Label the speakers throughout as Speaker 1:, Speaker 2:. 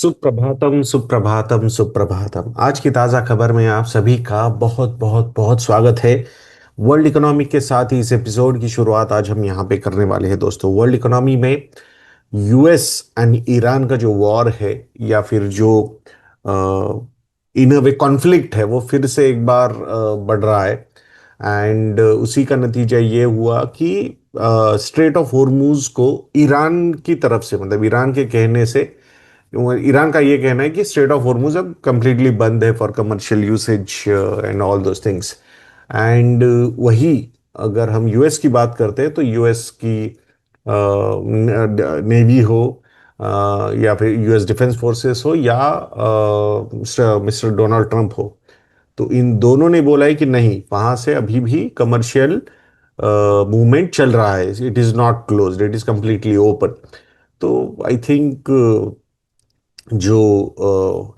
Speaker 1: सुप्रभातम सुप्रभातम सुप्रभातम। आज की ताजा खबर में आप सभी का बहुत बहुत बहुत स्वागत है। वर्ल्ड इकोनॉमी के साथ ही इस एपिसोड की शुरुआत आज हम यहाँ पे करने वाले हैं दोस्तों। वर्ल्ड इकोनॉमी में यूएस एंड ईरान का जो वॉर है या फिर जो इन वे कॉन्फ्लिक्ट है वो फिर से एक बार बढ़ रहा है। एंड उसी का नतीजा ये हुआ कि स्ट्रेट ऑफ होर्मुज को ईरान की तरफ से, मतलब ईरान के कहने से, ईरान का ये कहना है कि स्ट्रेट ऑफ होर्मुज अब कंप्लीटली बंद है for commercial usage and all those things. And वही अगर हम यूएस की बात करते हैं तो यूएस की नेवी हो या फिर यूएस डिफेंस फोर्सेस हो या मिस्टर डोनाल्ड ट्रंप हो, तो इन दोनों ने बोला है कि नहीं, वहां से अभी भी कमर्शियल मूवमेंट चल रहा है। It is not closed, it is completely open. तो आई थिंक जो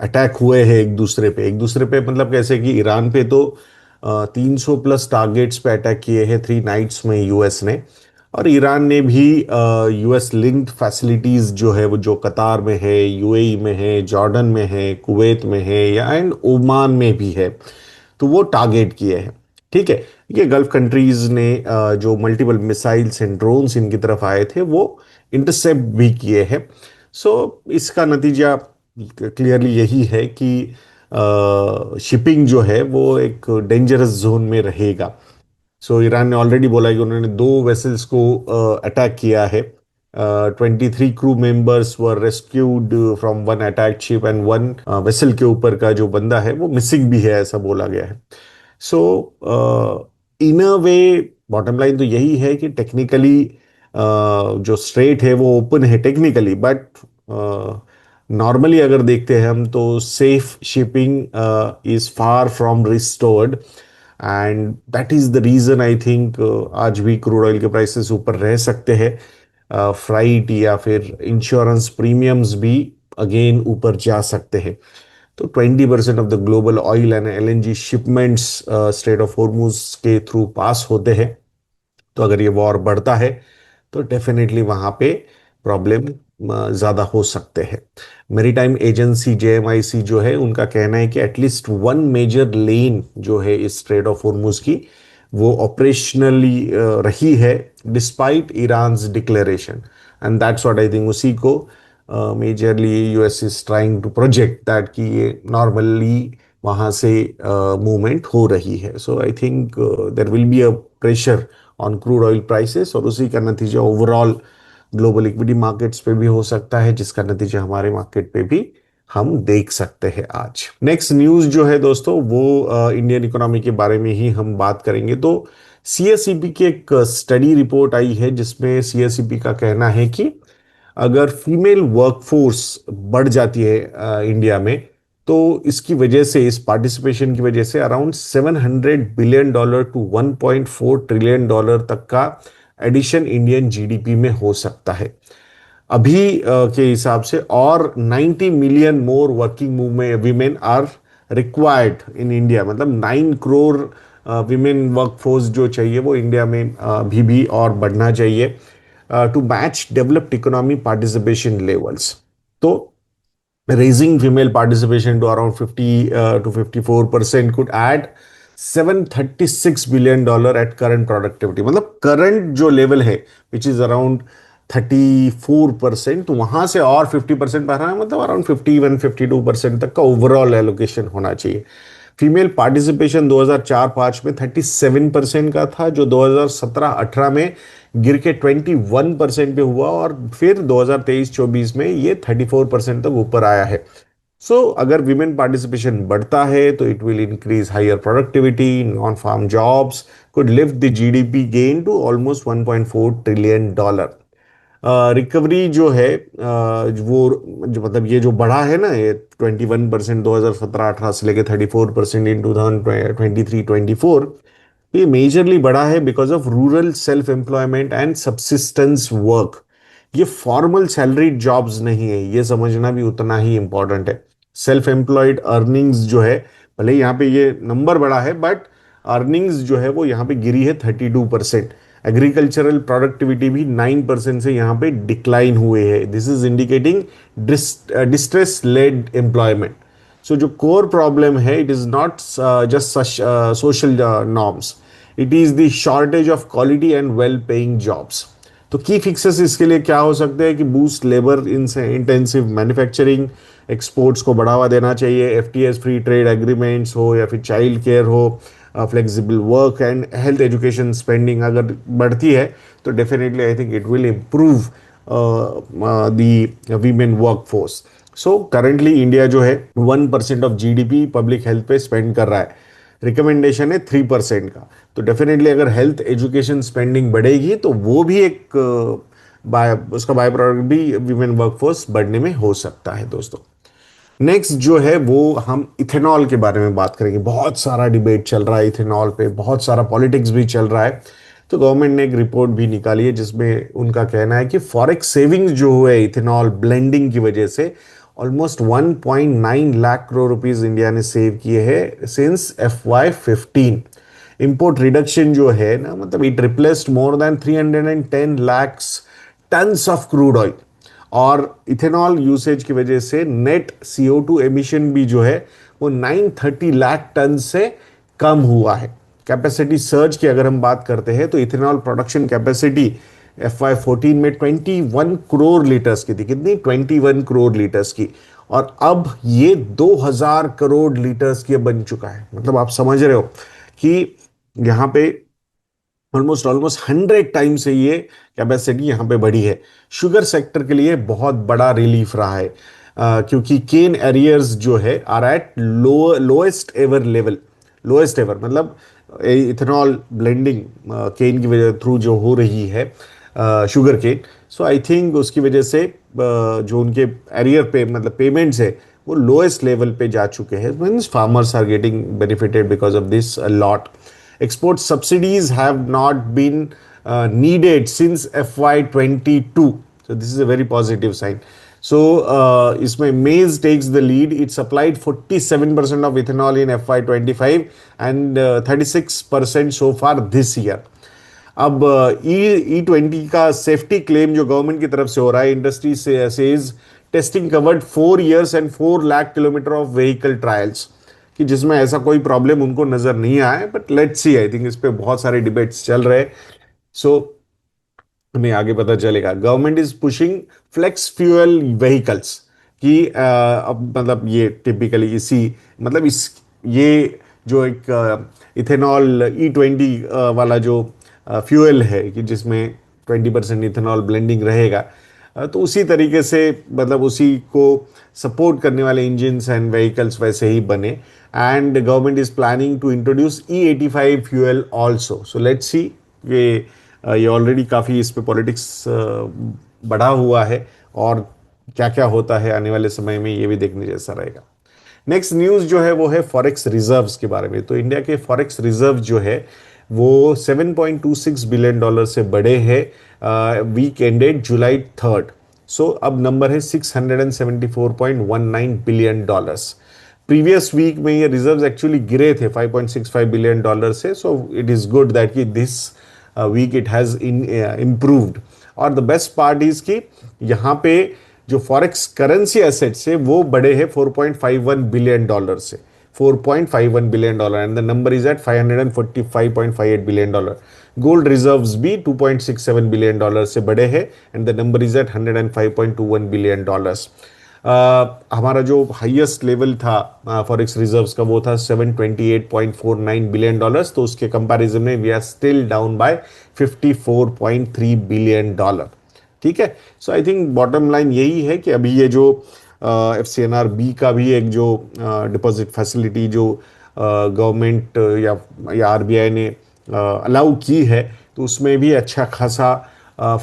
Speaker 1: अटैक हुए हैं एक दूसरे पे मतलब कैसे कि ईरान पे तो 300 प्लस टारगेट्स पे अटैक किए हैं 3 नाइट्स में यूएस ने। और ईरान ने भी यूएस लिंक्ड फैसिलिटीज जो है वो जो कतार में है, यूएई में है, जॉर्डन में है, कुवैत में है या एंड ओमान में भी है, तो वो टारगेट किए हैं। ठीक है, ये गल्फ कंट्रीज ने जो मल्टीपल मिसाइल्स एंड ड्रोन्स इनकी तरफ आए थे वो इंटरसेप्ट भी किए हैं। सो इसका नतीजा क्लियरली यही है कि शिपिंग जो है वो एक डेंजरस जोन में रहेगा। सो ईरान ने ऑलरेडी बोला है कि उन्होंने 2 वेसल्स को अटैक किया है। 23 crew members were rescued from one attack ship and one vessel के ऊपर का जो बंदा है वो मिसिंग भी है, ऐसा बोला गया है। सो इन अ वे बॉटम लाइन तो यही है कि टेक्निकली जो स्ट्रेट है वो ओपन है टेक्निकली, बट नॉर्मली अगर देखते हैं हम तो safe shipping is far from restored. And that is the reason I think आज भी क्रूड ऑयल के प्राइसेस ऊपर रह सकते हैं। फ्राइट या फिर इंश्योरेंस प्रीमियम्स भी अगेन ऊपर जा सकते हैं। तो 20% of the global oil and LNG shipments straight of Hormuz के थ्रू पास होते हैं। तो अगर ये वॉर बढ़ता है तो डेफिनेटली वहां पे प्रॉब्लम ज्यादा हो सकते हैं। मेरीटाइम एजेंसी जेएमआईसी जो है उनका कहना है कि एटलीस्ट वन मेजर लेन जो है इस स्ट्रेट ऑफ हॉर्मुज की वो ऑपरेशनली रही है despite Iran declaration. And that's what I think उसी को majorly US is trying to project that कि ये नॉर्मली वहां से मूवमेंट हो रही है। So I think there will be a pressure on crude oil prices और उसी का नतीजा ओवरऑल ग्लोबल इक्विटी मार्केट्स पे भी हो सकता है, जिसका नतीजा हमारे मार्केट पे भी हम देख सकते हैं। आज नेक्स्ट न्यूज जो है दोस्तों वो इंडियन इकोनॉमी के बारे में ही हम बात करेंगे। तो सीएसईबी की एक स्टडी रिपोर्ट आई है जिसमें सीएसईबी का कहना है कि अगर फीमेल वर्कफोर्स बढ़ जाती है इंडिया में, तो इसकी वजह से, इस पार्टिसिपेशन की वजह से अराउंड $700 बिलियन टू $1.4 ट्रिलियन तक का एडिशन इंडियन जीडीपी में हो सकता है अभी के हिसाब से। और 90 million more working women are required in India, मतलब 9 करोड़ विमेन वर्कफोर्स जो चाहिए वो इंडिया में अभी भी और बढ़ना चाहिए to match developed economy participation levels. तो raising female participation to around 50 to 54% could add $736 billion at current productivity, मतलब करंट जो लेवल है विच इज अराउंड 34%, तो वहां से और 50% बढ़ाना है, मतलब अराउंड 51-52% तक का ओवरऑल एलोकेशन होना चाहिए। फीमेल पार्टिसिपेशन 2004-05 में 37% का था, जो 2017-18 में गिर के 21% पे हुआ और फिर 2023-24 में ये 34% तक ऊपर आया है। सो अगर विमेन पार्टिसिपेशन बढ़ता है तो it will increase higher productivity, non farm jobs could lift the GDP gain to almost $1.4 trillion. Recovery जो है वो जो मतलब ये जो बढ़ा है ना, ये 21% 2017-18 से लेके 34% इन 2023-24, ये मेजरली बढ़ा है because of rural self employment and subsistence work. ये फॉर्मल सैलरीड जॉब्स नहीं है, ये समझना भी उतना ही इंपॉर्टेंट है। सेल्फ एम्प्लॉयड अर्निंग्स जो है, भले यहाँ पे ये नंबर बड़ा है बट अर्निंग्स जो है वो यहाँ पे गिरी है 32%। एग्रीकल्चरल प्रोडक्टिविटी भी 9% से यहाँ पे डिक्लाइन हुए है। This is indicating distress led employment. So जो कोर प्रॉब्लम है, it is not just social norms, it is the shortage of quality and well paying jobs. तो की फिक्सेस इसके लिए क्या हो सकते हैं कि boost labour intensive manufacturing, exports को बढ़ावा देना चाहिए, एफटीएस फ्री ट्रेड एग्रीमेंट्स हो या फिर चाइल्ड केयर हो, flexible work and health education spending अगर बढ़ती है तो definitely I think it will improve the women work force. So currently India जो है 1% ऑफ जीडीपी पब्लिक हेल्थ पे स्पेंड कर रहा है, रिकमेंडेशन है 3% का। तो डेफिनेटली अगर हेल्थ एजुकेशन स्पेंडिंग बढ़ेगी तो वो भी एक उसका बाय प्रोडक्ट भी वीमेन वर्कफोर्स बढ़ने में हो सकता है दोस्तों। नेक्स्ट जो है वो हम इथेनॉल के बारे में बात करेंगे। बहुत सारा डिबेट चल रहा है इथेनॉल पे, बहुत सारा पॉलिटिक्स भी चल रहा है। तो गवर्नमेंट ने एक रिपोर्ट भी निकाली है जिसमें उनका कहना है कि फॉरेक्स सेविंग्स जो हुए इथेनॉल ब्लेंडिंग की वजह से almost 1.9 lakh crore rupees India ने सेव किए हैं सिंस FY15। इंपोर्ट रिडक्शन जो है ना, मतलब it replaced more than 310 lakhs tons of crude oil. और इथेनॉल यूसेज की वजह से नेट CO2 एमिशन भी जो है वो 930 लाख टन से कम हुआ है। कैपेसिटी सर्ज की अगर हम बात करते हैं तो इथेनॉल प्रोडक्शन कैपेसिटी FY14 में 21 करोड़ लीटर्स की थी। कितनी? 21 करोड़ लीटर्स की। और अब ये 2000 करोड़ लीटर्स की बन चुका है। मतलब आप समझ रहे हो कि यहाँ पे ऑलमोस्ट ऑलमोस्ट 100 टाइम से ये कैपेसिटी यहाँ पे बढ़ी है। शुगर सेक्टर के लिए बहुत बड़ा रिलीफ रहा है, क्योंकि केन एरियर्स जो है are at lowest ever level. Lowest ever मतलब इथेनॉल ब्लेंडिंग केन की वजह थ्रू जो हो रही है, sugar cane. So I think उसकी वजह से जो उनके एरियर पे मतलब पेमेंट्स है वो लोएस्ट लेवल पे जा चुके हैं। Means farmers are getting benefited because of this lot. Export subsidies have not been needed since FY22. So this is a very positive sign. So इसमें maize takes the lead. It supplied 47% of ethanol in FY25 and 36% so far this year. अब E20 का safety claim जो government की तरफ से हो रहा है, इंडस्ट्री से says testing covered 4 years and 4 lakh kilometre of vehicle trials, कि जिसमें ऐसा कोई प्रॉब्लम उनको नजर नहीं आया। But let's see, I think इस पे बहुत सारे डिबेट्स चल रहे हैं। सो हमें आगे पता चलेगा। Government is pushing flex fuel vehicles कि अब मतलब ये टिपिकली इसी मतलब इस ये जो एक इथेनॉल E20 वाला जो फ्यूल है कि जिसमें 20% इथेनॉल ब्लेंडिंग रहेगा, तो उसी तरीके से मतलब उसी को सपोर्ट करने वाले इंजन एंड व्हीकल्स वैसे ही बने। And government is planning to introduce E85 fuel also. So let's see, ये ऑलरेडी काफ़ी इस पे पॉलिटिक्स बढ़ा हुआ है और क्या क्या होता है आने वाले समय में ये भी देखने जैसा रहेगा। नेक्स्ट न्यूज़ जो है वो है फॉरेक्स रिजर्व्स के बारे में। तो इंडिया के फॉरेक्स रिजर्व जो है वो $7.26 बिलियन से बढ़े हैं वीक एंडेड July 3rd। सो अब नंबर है $674.19 बिलियन। प्रीवियस वीक में ये रिजर्व्स एक्चुअली गिरे थे $5.65 बिलियन से। So it is good that कि this week it has improved. और द बेस्ट पार्ट इज कि यहाँ पे जो फॉरेक्स करेंसी एसेट्स है वो बढ़े हैं $4.51 बिलियन से। $4.51 billion and the number is at $545.58 billion. Gold reserves भी $2.67 बिलियन से बढ़े हैं and the number is at $105.21 billion. हमारा जो हाईएस्ट लेवल था फॉरेक्स रिजर्व्स का वो था $728.49 बिलियन। तो उसके कंपैरिजन में we are still down by $54.3 billion. ठीक है। So I think bottom line यही है कि अभी ये जो FCNR-B का भी एक जो डिपॉजिट फैसिलिटी जो गवर्नमेंट या RBI ने अलाउ की है, तो उसमें भी अच्छा खासा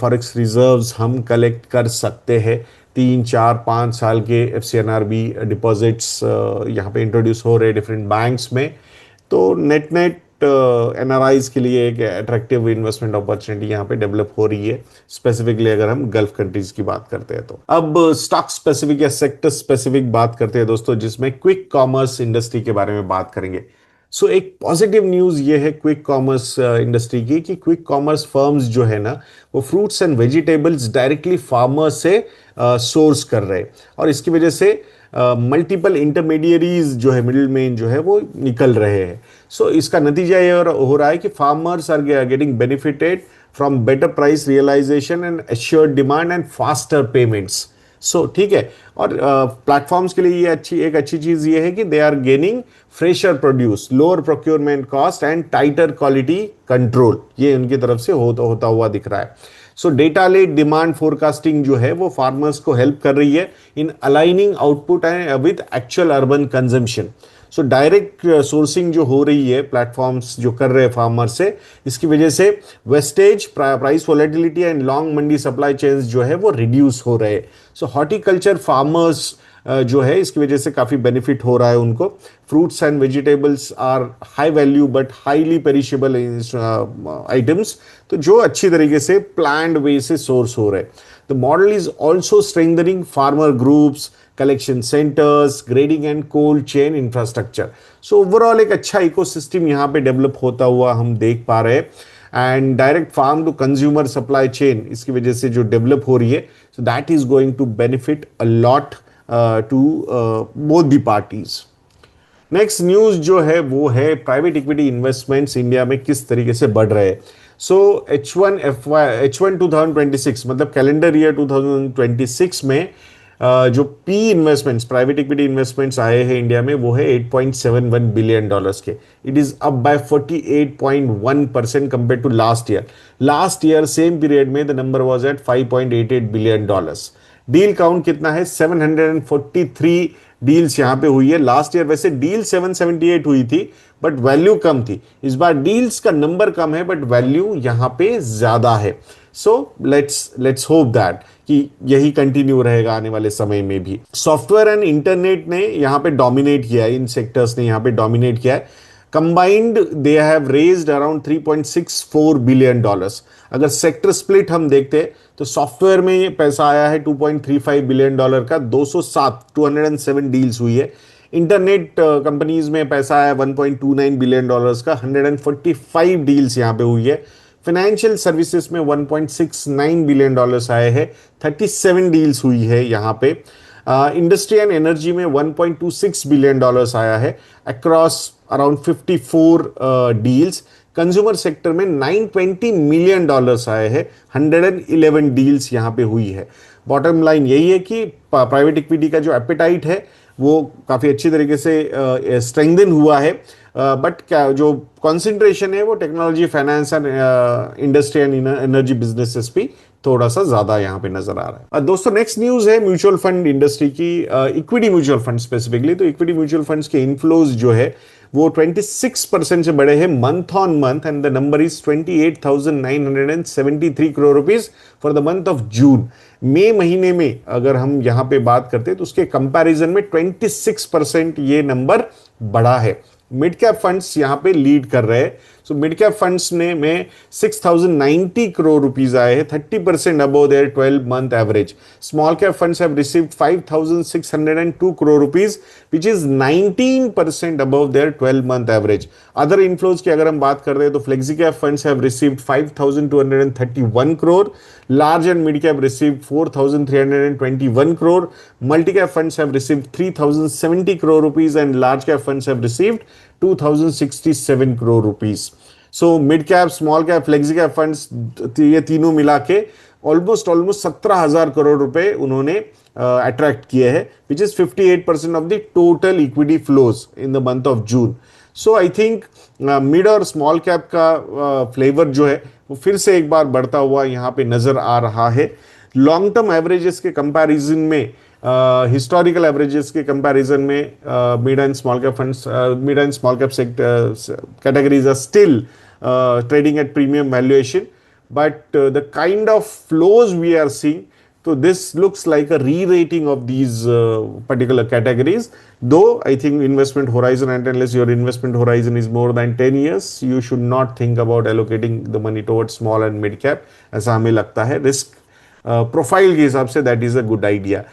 Speaker 1: फॉरेक्स रिजर्व्स हम कलेक्ट कर सकते हैं। 3 4 5 साल के FCNR-B डिपॉजिट्स यहाँ पे इंट्रोड्यूस हो रहे डिफरेंट बैंक्स में। तो नेट नेट NRIs के लिए एक अट्रैक्टिव इन्वेस्टमेंट अपॉर्चुनिटी यहाँ पे डेवलप हो रही है, स्पेसिफिकली अगर हम गल्फ कंट्रीज की बात करते हैं तो। अब स्टॉक स्पेसिफिक या सेक्टर स्पेसिफिक बात करते हैं दोस्तों, जिसमें क्विक कॉमर्स इंडस्ट्री के बारे में बात करेंगे। सो एक पॉजिटिव न्यूज़ ये है क्विक कॉमर्स इंडस्ट्री की, कि क्विक कॉमर्स फर्म्स जो है ना, वो fruits and vegetables directly farmers से सोर्स कर रहे हैं, और इसकी वजह से मल्टीपल इंटरमीडियरीज जो है, मिडिल मैन जो है वो निकल रहे हैं। सो इसका नतीजा ये हो रहा है कि farmers are getting benefited from better price realisation and assured demand and faster payments. So ठीक है। और प्लेटफॉर्म्स के लिए ये एक अच्छी चीज ये है कि they are gaining fresher produce, lower procurement cost and tighter quality control, ये उनकी तरफ से होता हुआ दिख रहा है। So data led demand forecasting जो है वो फार्मर्स को हेल्प कर रही है in aligning output with actual urban consumption. So direct sourcing जो हो रही है प्लेटफॉर्म्स जो कर रहे हैं फार्मर से, इसकी वजह से wastage, price volatility and long Mandi supply chains जो है वो रिड्यूस हो रहे हैं। सो हॉर्टिकल्चर फार्मर्स जो है इसकी वजह से काफ़ी बेनिफिट हो रहा है उनको। Fruits and vegetables are high value but highly perishable items, तो जो अच्छी तरीके से प्लान्ड वे से सोर्स हो रहे हैं। The model is also strengthening farmer groups, collection centres, grading and cold chain infrastructure. So overall एक अच्छा इकोसिस्टम यहाँ पे डेवलप होता हुआ हम देख पा रहे हैं। And direct farm to consumer supply chain इसकी वजह से जो डेवलप हो रही है, so that is going to benefit a lot to both the parties. Next news जो है वो है प्राइवेट इक्विटी इन्वेस्टमेंट्स इंडिया में किस तरीके से बढ़ रहे हैं। सो H1 2026 मतलब कैलेंडर ईयर 2026 में जो P investments, private equity investments आए हैं इंडिया में, वो है $8.71 बिलियन के। It is up by 48.1% compare to last year. Last year same period में the number was at $5.88 billion. Deal count कितना है? 743 डील्स यहां पे हुई है। लास्ट ईयर वैसे डील 778 हुई थी बट वैल्यू कम थी। इस बार डील्स का नंबर कम है बट वैल्यू यहां पे ज्यादा है। सो लेट्स होप दैट कि यही कंटिन्यू रहेगा आने वाले समय में भी। सॉफ्टवेयर एंड इंटरनेट ने यहां पे डोमिनेट किया है, इन सेक्टर्स ने यहां पे डोमिनेट किया है। Combined they have raised around $3.64 billion. अगर सेक्टर स्प्लिट हम देखते हैं तो सॉफ्टवेयर में ये पैसा आया है $2.35 बिलियन का, 207 डील्स हुई है। इंटरनेट कंपनीज में पैसा आया $1.29 बिलियन का, 145 डील्स यहां पे हुई है। फाइनेंशियल सर्विसेज में $1.69 बिलियन आए हैं, 37 डील्स हुई है यहां पे। इंडस्ट्री एंड एनर्जी में $1.26 बिलियन आया है across around 54 deals. Consumer sector में $920 मिलियन आए हैं, 111 डील्स यहां पे हुई है। बॉटम लाइन यही है कि प्राइवेट इक्विटी का जो एपेटाइट है वो काफ़ी अच्छी तरीके से स्ट्रेंथन हुआ है, बट क्या जो कॉन्सेंट्रेशन है वो technology, finance and industry and energy businesses भी थोड़ा सा ज्यादा यहाँ पे नजर आ रहा है। दोस्तों नेक्स्ट न्यूज है म्यूचुअल फंड इंडस्ट्री की, इक्विटी म्यूचुअल फंड स्पेसिफिकली। तो इक्विटी म्यूचुअल फंड्स के इनफ्लोज जो है वो 26% से बढ़े हैं month on month, and the number is 28,973 crore rupees for the month of June. मई महीने में अगर हम यहां पे बात करते हैं तो उसके कंपैरिजन में 26% ये नंबर बढ़ा है। मिड कैप फंड्स यहां पे लीड कर रहे हैं। सो मिड कैप फंड्स में 6,090 करोड़ रुपीज आए हैं, 30% above their 12 month average. Small cap funds have received 5,602 crore rupees which is 19% above their 12 month average. Other inflows की अगर हम बात कर रहे हैं तो flexi cap funds have received 5,231 crore, large and mid cap received 4,321 crore, multi cap funds have received 3,070 crore rupees and large cap funds have received 2,067 crore rupees. So mid cap, small cap, flexi cap funds ये तीनों मिला के almost 17,000 crore रुपए उन्होंने attract किए हैं, which is 58% of the total equity flows in the month of June. So I think mid और small cap का फ्लेवर जो है वो फिर से एक बार बढ़ता हुआ यहाँ पे नजर आ रहा है। लॉन्ग टर्म एवरेजेस के कंपैरिजन में, हिस्टोरिकल एवरेजेस के कंपैरिजन में mid and small cap funds, mid and small cap categories are still trading at premium valuation, but the kind of flows we are seeing, so this looks like a re-rating of these particular categories. Though I think investment horizon, and unless your investment horizon is more than 10 years, you should not think about allocating the money towards small and mid cap. ऐसा हमें लगता है risk profile के हिसाब से that is a good idea.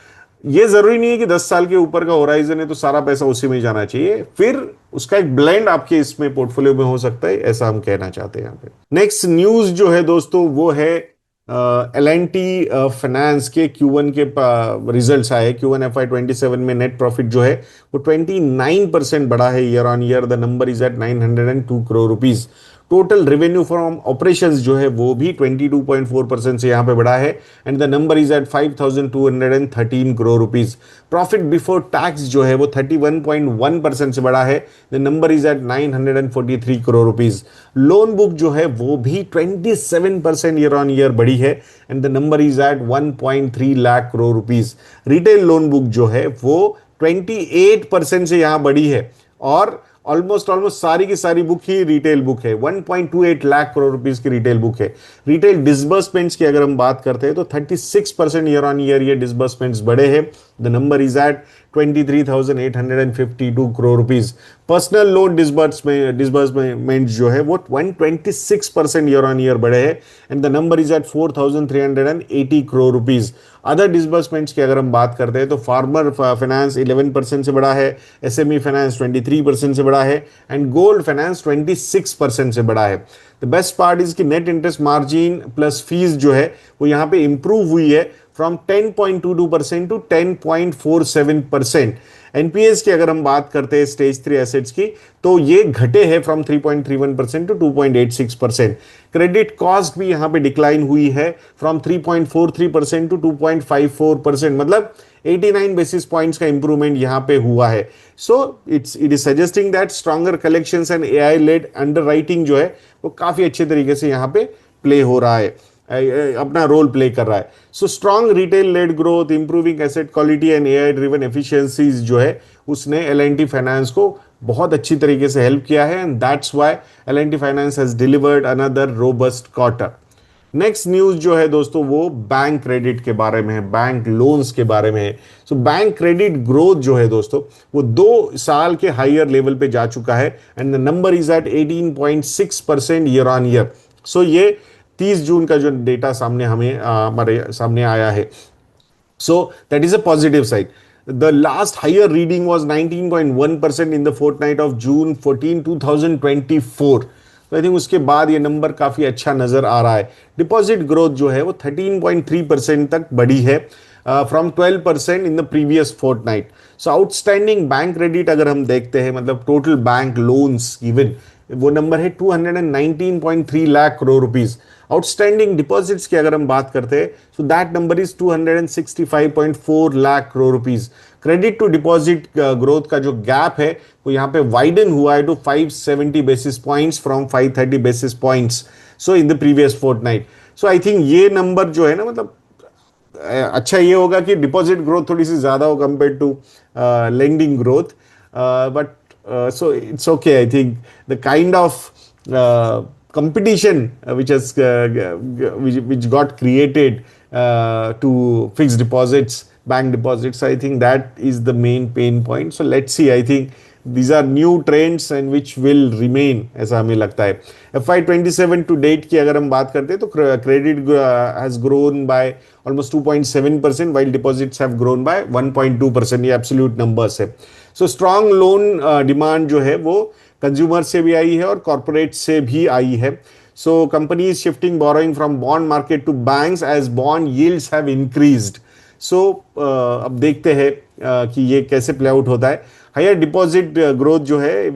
Speaker 1: ये जरूरी नहीं है कि 10 साल के ऊपर का होराइजन है तो सारा पैसा उसी में जाना चाहिए, फिर उसका एक ब्लेंड आपके इसमें पोर्टफोलियो में हो सकता है, ऐसा हम कहना चाहते हैं यहाँ पे। नेक्स्ट न्यूज जो है दोस्तों वो है एल एन टी फाइनेंस के Q1 के रिजल्ट्स आए। Q1 FY27 में नेट प्रॉफिट जो है वो 29% बढ़ा है year on year. The number is at 902 crore rupees. Total revenue from operations जो है वो भी 22.4% से यहाँ पे बढ़ा है, and the number is at 5,213 crore rupees. Profit before tax जो है वो 31.1% से बढ़ा है, the number is at 943 crore rupees. Loan book जो है वो भी 27% ईयर ऑन ईयर बढ़ी है, and the number is at 1.3 lakh crore rupees. Retail loan book जो है वो 28% से यहाँ बढ़ी है, और ऑलमोस्ट ऑलमोस्ट सारी की सारी बुक ही रिटेल बुक है। 1.28 लाख करोड़ रुपीस की रिटेल बुक है। रिटेल डिसबर्समेंट्स की अगर हम बात करते हैं तो 36% ईयर ऑन ईयर ये डिसबर्समेंट्स बढ़े हैं। The number is at 23,852 crore rupees. Personal loan disbursement जो है वो 126% ईयर ऑन ईयर बढ़े हैं, and the number is at 4,380 crore rupees. Other disbursements की अगर हम बात करते हैं तो फार्मर फाइनेंस 11% से बढ़ा है, एसएमई फाइनेंस 23% से बढ़ा है, एंड गोल्ड फाइनेंस 26% से बढ़ा है। द बेस्ट पार्ट इज कि net interest margin plus fees जो है वो यहाँ पे इंप्रूव हुई है फ्रॉम 10.22% टू 10.47%। एनपीएस की अगर हम बात करते हैं स्टेज 3 एसेट्स की, तो ये घटे हैं फ्रॉम 3.31% टू 2.86%। क्रेडिट कॉस्ट भी यहां पे डिक्लाइन हुई है फ्रॉम 3.43% टू 2.54%, मतलब 89 बेसिस पॉइंट्स का इंप्रूवमेंट यहां पे हुआ है। So it is suggesting that stronger collections and AI led underwriting जो है वो काफी अच्छे तरीके से यहां पे प्ले हो रहा है, अपना रोल प्ले कर रहा है। So strong retail led growth, improving asset quality and AI driven efficiencies जो है उसने एल&टी फाइनेंस को बहुत अच्छी तरीके से हेल्प किया है, and that's why L&T finance has delivered another robust quarter. Next news जो है दोस्तों वो बैंक क्रेडिट के बारे में है, बैंक लोन्स के बारे में है। सो बैंक क्रेडिट ग्रोथ जो है दोस्तों वो 2 साल के हायर लेवल पे जा चुका है, and the number is at 18.6% year on year. So ये 30 जून का जो डेटा सामने हमारे सामने आया है, so that is a positive side. The last higher reading was 19.1% in the fortnight of June 14, 2024. तो आई थिंक उसके बाद ये नंबर काफी अच्छा नजर आ रहा है। डिपॉजिट ग्रोथ जो है वो 13.3% तक बढ़ी है from 12% in the previous fortnight. So outstanding bank credit अगर हम देखते हैं, मतलब टोटल बैंक लोन्स इवन, वो नंबर है 219.3 lakh crore rupees. Outstanding deposits की अगर हम बात करते हैं so that number is 265.4 lakh crore rupees. Credit to deposit growth का जो गैप है वो यहाँ पे वाइडन हुआ है to 570 basis points from 530 basis points so in the previous fortnight. So I think ये नंबर जो है ना, मतलब अच्छा ये होगा कि डिपॉजिट ग्रोथ थोड़ी सी ज्यादा हो compare to lending growth, but so it's okay. I think the kind of competition which got created to fixed deposits, bank deposits, I think that is the main pain point. So let's see. I think these are new trends and which will remain, ऐसा हमें लगता है। FY27 to date की अगर हम बात करते हैं तो credit has grown by almost 2.7% while deposits have grown by 1.2%। ये absolute numbers है। सो स्ट्रॉन्ग लोन डिमांड जो है वो कंज्यूमर से भी आई है और कॉर्पोरेट से भी आई है। So companies shifting borrowing from bond market to banks as bond yields have increased. So अब देखते हैं कि ये कैसे प्ले आउट होता है। हायर डिपॉजिट ग्रोथ जो है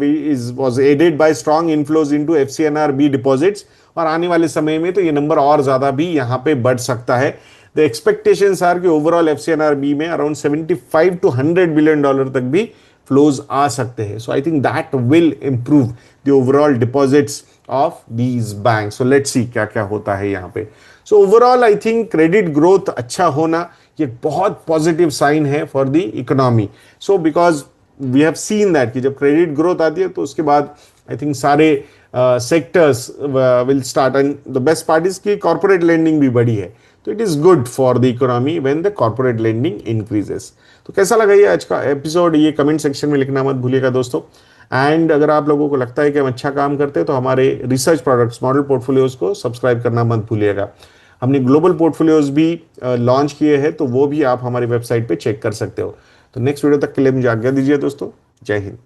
Speaker 1: was aided by strong inflows into FCNR-B deposits, और आने वाले समय में तो ये नंबर और ज्यादा भी यहाँ पे बढ़ सकता है। द एक्सपेक्टेशंस आर कि ओवरऑल FCNR-B में अराउंड 75 to 100 बिलियन डॉलर तक भी फ्लोज आ सकते हैं। So I think that will improve the overall deposits of these bank. So let's see क्या क्या होता है यहाँ पे। So overall I think credit growth अच्छा होना ये बहुत पॉजिटिव साइन है for the economy. So because we have seen that कि जब क्रेडिट ग्रोथ आती है तो उसके बाद आई थिंक सारे sectors will start, and the best part is की कॉर्पोरेट लेंडिंग भी बढ़ी है, तो it is good for the economy when the corporate lending increases. तो कैसा लगा ये आज का एपिसोड, ये कमेंट सेक्शन में लिखना मत भूलिएगा दोस्तों। एंड अगर आप लोगों को लगता है कि हम अच्छा काम करते हैं तो हमारे रिसर्च प्रोडक्ट्स मॉडल पोर्टफोलियोज को सब्सक्राइब करना मत भूलिएगा। हमने ग्लोबल पोर्टफोलियोज भी लॉन्च किए हैं, तो वो भी आप हमारी वेबसाइट पे चेक कर सकते हो। तो नेक्स्ट वीडियो तक के लिए मुझे आज्ञा दीजिए दोस्तों। जय हिंद।